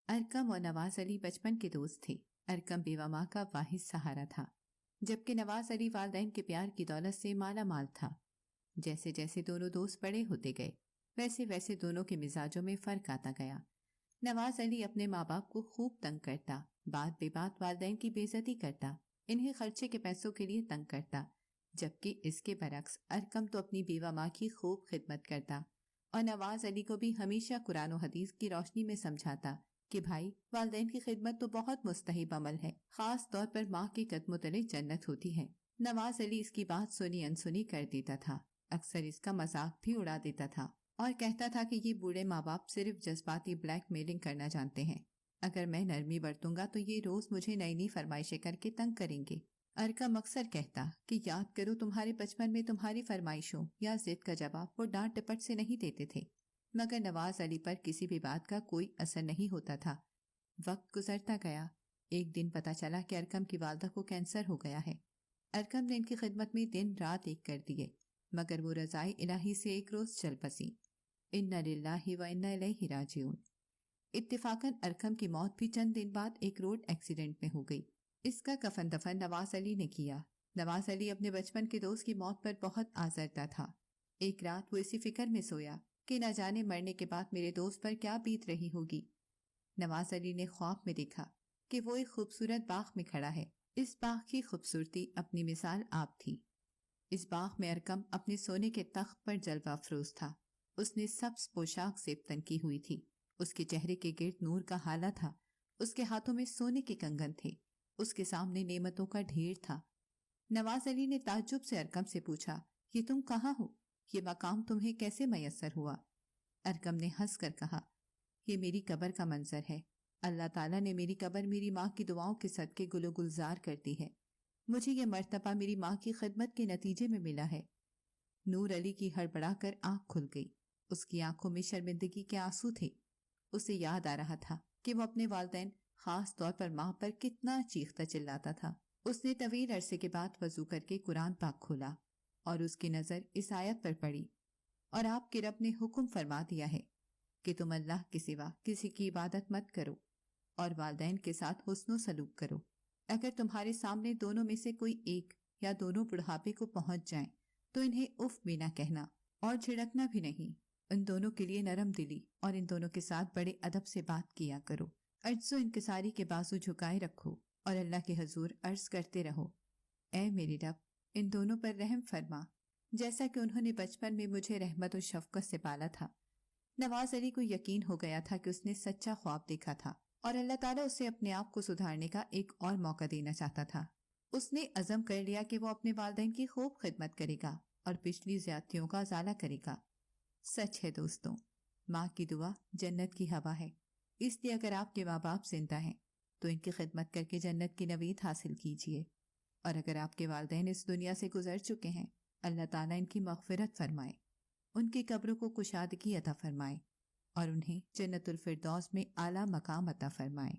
ارکم اور نواز علی بچپن کے دوست تھے۔ ارکم بیوہ ماں کا واحد سہارا تھا، جبکہ نواز علی والدین کے پیار کی دولت سے مالا مال تھا۔ جیسے جیسے دونوں دوست بڑے ہوتے گئے، ویسے ویسے دونوں کے مزاجوں میں فرق آتا گیا۔ نواز علی اپنے ماں باپ کو خوب تنگ کرتا، بات بے بات والدین کی بے عزتی کرتا، انہیں خرچے کے پیسوں کے لیے تنگ کرتا، جبکہ اس کے برعکس ارکم تو اپنی بیوہ ماں کی خوب خدمت کرتا اور نواز علی کو بھی ہمیشہ قرآن و حدیث کی روشنی میں سمجھاتا کہ بھائی، والدین کی خدمت تو بہت مستحب عمل ہے، خاص طور پر ماں کے قدموں تلے جنت ہوتی ہے۔ نواز علی اس کی بات سنی انسنی کر دیتا تھا، اکثر اس کا مذاق بھی اڑا دیتا تھا اور کہتا تھا کہ یہ بوڑھے ماں باپ صرف جذباتی بلیک میلنگ کرنا جانتے ہیں، اگر میں نرمی برتوں گا تو یہ روز مجھے نئی نئی فرمائشیں کر کے تنگ کریں گے۔ ارکم اکثر کہتا کہ یاد کرو تمہارے بچپن میں تمہاری فرمائشوں یا ضد کا جواب وہ ڈانٹ ٹپٹ سے نہیں دیتے تھے، مگر نواز علی پر کسی بھی بات کا کوئی اثر نہیں ہوتا تھا۔ وقت گزرتا گیا، ایک دن پتا چلا کہ ارکم کی والدہ کو کینسر ہو گیا ہے۔ ارکم نے ان کی خدمت میں دن رات ایک کر دیے، مگر وہ رضائے الہی سے ایک روز چل بسی۔ انا للہ و انا الیہ راجعون۔ اتفاقاً ارکم کی موت بھی چند دن بعد ایک روڈ ایکسیڈنٹ میں ہو گئی۔ اس کا کفن دفن نواز علی نے کیا۔ نواز علی اپنے بچپن کے دوست کی موت پر بہت آزردہ تھا۔ ایک رات وہ اسی فکر میں سویا کہ نہ جانے مرنے کے بعد میرے دوست پر کیا بیت رہی ہوگی۔ نواز علی نے خواب میں دیکھا کہ وہ ایک خوبصورت باغ میں کھڑا ہے۔ اس باغ کی خوبصورتی اپنی مثال آپ تھی۔ اس باغ میں ارکم اپنے سونے کے تخت پر جلوہ افروز تھا۔ اس نے سبز پوشاک زیب کی ہوئی تھی، اس کے چہرے کے گرد نور کا ہالہ تھا، اس کے ہاتھوں میں سونے کے کنگن تھے، اس کے سامنے نعمتوں کا ڈھیر تھا۔ نواز علی نے تعجب سے ارکم سے پوچھا، یہ تم کہاں ہو؟ یہ مقام تمہیں کیسے میسر ہوا؟ ارکم نے ہنس کر کہا، یہ میری قبر کا منظر ہے۔ اللہ تعالیٰ نے میری قبر میری ماں کی دعاؤں کے صدقے گل و گلزار کر دی ہے۔ مجھے یہ مرتبہ میری ماں کی خدمت کے نتیجے میں ملا ہے۔ نور علی کی ہڑبڑا کر آنکھ کھل گئی، اس کی آنکھوں میں شرمندگی کے آنسو تھے۔ اسے یاد آ رہا تھا کہ وہ اپنے والدین، خاص طور پر ماں پر کتنا چیختا چلاتا تھا۔ اس نے طویل عرصے کے بعد وضو کر کے قرآن پاک کھولا اور اس کی نظر اس آیت پر پڑی، اور آپ کے رب نے حکم فرما دیا ہے کہ تم اللہ کے سوا کسی کی عبادت مت کرو اور والدین کے ساتھ حسن و سلوک کرو۔ اگر تمہارے سامنے دونوں میں سے کوئی ایک یا دونوں بڑھاپے کو پہنچ جائیں تو انہیں اف بھی نہ کہنا اور جھڑکنا بھی نہیں۔ ان دونوں کے لیے نرم دلی اور ان دونوں کے ساتھ بڑے ادب سے بات کیا کرو۔ عجز و انکساری کے بازو جھکائے رکھو اور اللہ کے حضور عرض کرتے رہو، اے میرے رب، ان دونوں پر رحم فرما جیسا کہ انہوں نے بچپن میں مجھے رحمت و شفقت سے پالا تھا۔ نواز علی کو یقین ہو گیا تھا کہ اس نے سچا خواب دیکھا تھا اور اللہ تعالیٰ اسے اپنے آپ کو سدھارنے کا ایک اور موقع دینا چاہتا تھا۔ اس نے عزم کر لیا کہ وہ اپنے والدین کی خوب خدمت کرے گا اور پچھلی زیادتیوں کا ازالہ کرے گا۔ سچ ہے دوستوں، ماں کی دعا جنت کی ہوا ہے، اس لیے اگر آپ کے ماں باپ زندہ ہیں تو ان کی خدمت کر کے جنت کی نوید حاصل کیجیے، اور اگر آپ کے والدین اس دنیا سے گزر چکے ہیں، اللہ تعالیٰ ان کی مغفرت فرمائے، ان کی قبروں کو کشادگی عطا فرمائے اور انہیں جنت الفردوس میں اعلیٰ مقام عطا فرمائے۔